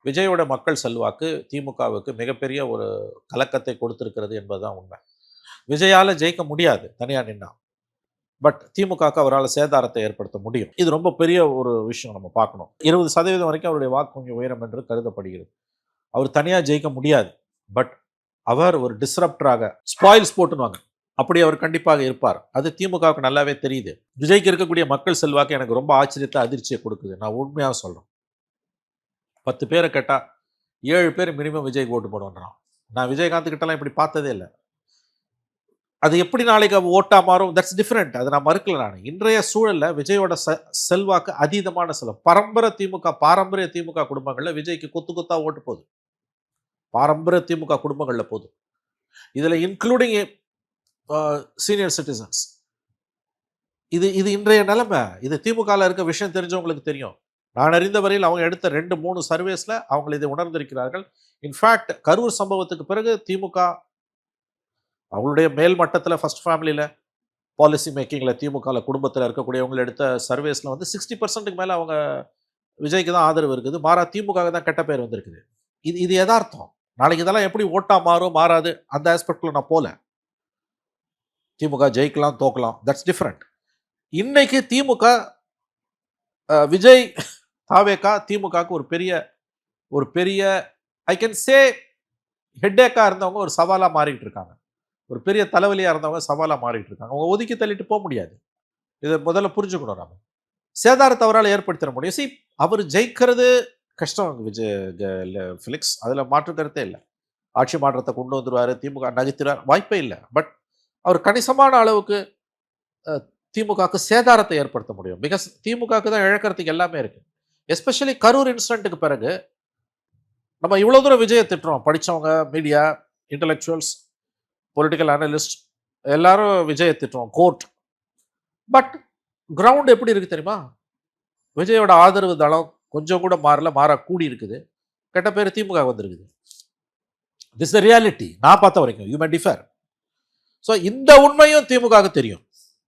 விஜயோட மக்கள் செல்வாக்கு திமுகவுக்கு மிகப்பெரிய ஒரு கலக்கத்தை கொடுத்திருக்கிறது என்பதுதான் உண்மை. விஜயால ஜெயிக்க முடியாது தனியா நின்னா. பட் திமுகவுக்கு அவரால் சேதாரத்தை ஏற்படுத்த முடியும். இது ரொம்ப பெரிய ஒரு விஷயம் நம்ம பார்க்கணும். 20% வரைக்கும் அவருடைய வாக்கு கொஞ்சம் உயரம் என்று கருதப்படுகிறது. அவர் தனியா ஜெயிக்க முடியாது. பட் அவர் ஒரு டிஸ்ரப்டராக ஸ்பாயில் ஸ்போர்ட்னுவாங்க. அப்படி அவர் கண்டிப்பாக இருப்பார். அது திமுகவுக்கு நல்லாவே தெரியுது. விஜய்க்கு இருக்கக்கூடிய மக்கள் செல்வாக்கு எனக்கு ரொம்ப ஆச்சரியத்தை, அதிர்ச்சியை கொடுக்குது. நான் உண்மையாக சொல்றேன். 10 பேரை கேட்டா 7 பேர் மினிமம் விஜய்க்கு ஓட்டு போடுவான்றான். நான் விஜயகாந்த் கிட்டலாம் இப்படி பார்த்ததே இல்லை. அது எப்படி நாளைக்கு ஓட்டா மாறும், தட்ஸ் டிஃப்ரெண்ட். அதை நான் மறுக்கல. நான் இன்றைய சூழல்ல விஜயோட செல்வாக்கு அதீதமான பாரம்பரிய திமுக குடும்பங்கள்ல விஜய்க்கு கொத்து கொத்தா ஓட்டு போகுது. பாரம்பரிய திமுக குடும்பங்கள்ல போகுது. இதுல இன்க்ளூடிங் சீனியர் சிட்டிசன்ஸ். இது இது இன்றைய நிலைமை. இது திமுகவில் இருக்க விஷயம் தெரிஞ்சவங்களுக்கு தெரியும். நான் அறிந்த வரையில் அவங்க எடுத்த 2-3 சர்வேஸ்ல அவங்க இதை உணர்ந்திருக்கிறார்கள். இன்ஃபேக்ட் கரூர் சம்பவத்துக்கு பிறகு திமுக அவங்களுடைய மேல் மட்டத்தில் ஃபர்ஸ்ட் ஃபேமிலியில் பாலிசி மேக்கிங்கில் திமுகவில் குடும்பத்தில் இருக்கக்கூடியவங்க எடுத்த சர்வேஸில் வந்து 60%க்கு மேலே அவங்க விஜய்க்கு தான் ஆதரவு இருக்குது. மாறா திமுக தான் கெட்ட பேர் வந்திருக்குது. இது யதார்த்தம். நாளைக்கு இதெல்லாம் எப்படி ஓட்டா மாறும் மாறாது அந்த ஆஸ்பெக்டில் நான் போல. திமுக ஜெயிக்கலாம் தோக்கலாம், தட்ஸ் டிஃப்ரெண்ட். இன்னைக்கு திமுக விஜய் தாவேகா திமுகவுக்கு ஒரு பெரிய ஐ கேன் சே ஹெட்டேக்கா இருந்தவங்க ஒரு சவாலாக மாறிட்டு இருக்காங்க. ஒரு பெரிய தலைவலியாக இருந்தவங்க சவாலாக மாறிட்டு இருக்காங்க. அவங்க ஒதுக்கி தள்ளிட்டு போக முடியாது. இதை முதல்ல புரிஞ்சுக்கணும். நம்ம சேதாரத்தை அவரால் ஏற்படுத்திட முடியும். அவர் ஜெயிக்கிறது கஷ்டம் ஃபிலிக்ஸ், அதில் மாற்று கருத்தே இல்லை. ஆட்சி மாற்றத்தை கொண்டு வந்துடுவார், திமுக நகர்த்துவார், வாய்ப்பே இல்லை. பட் அவர் கணிசமான அளவுக்கு திமுகவுக்கு சேதாரத்தை ஏற்படுத்த முடியும். பிகாஸ் திமுகவுக்கு தான் இழக்கிறதுக்கு எல்லாமே இருக்கு. எஸ்பெஷலி கரூர் இன்சிடென்ட்டுக்கு பிறகு நம்ம இவ்வளோ தூரம் விஜயை திட்டுறோம். படித்தவங்க, மீடியா, இன்டலெக்சுவல்ஸ், பொலிட்டிக்கல் அனலிஸ்ட் எல்லாரும் விஜயை திட்டுறோம், கோர்ட். பட் கிரவுண்ட் எப்படி இருக்கு தெரியுமா? விஜயோட ஆதரவு தளம் கொஞ்சம் கூட மாற கூடி இருக்குது. கெட்ட பேர் திமுக வந்திருக்குது. This the reality. நான் பார்த்த வரைக்கும். You may differ. ஸோ இந்த உண்மையும் திமுகவுக்கு தெரியும்.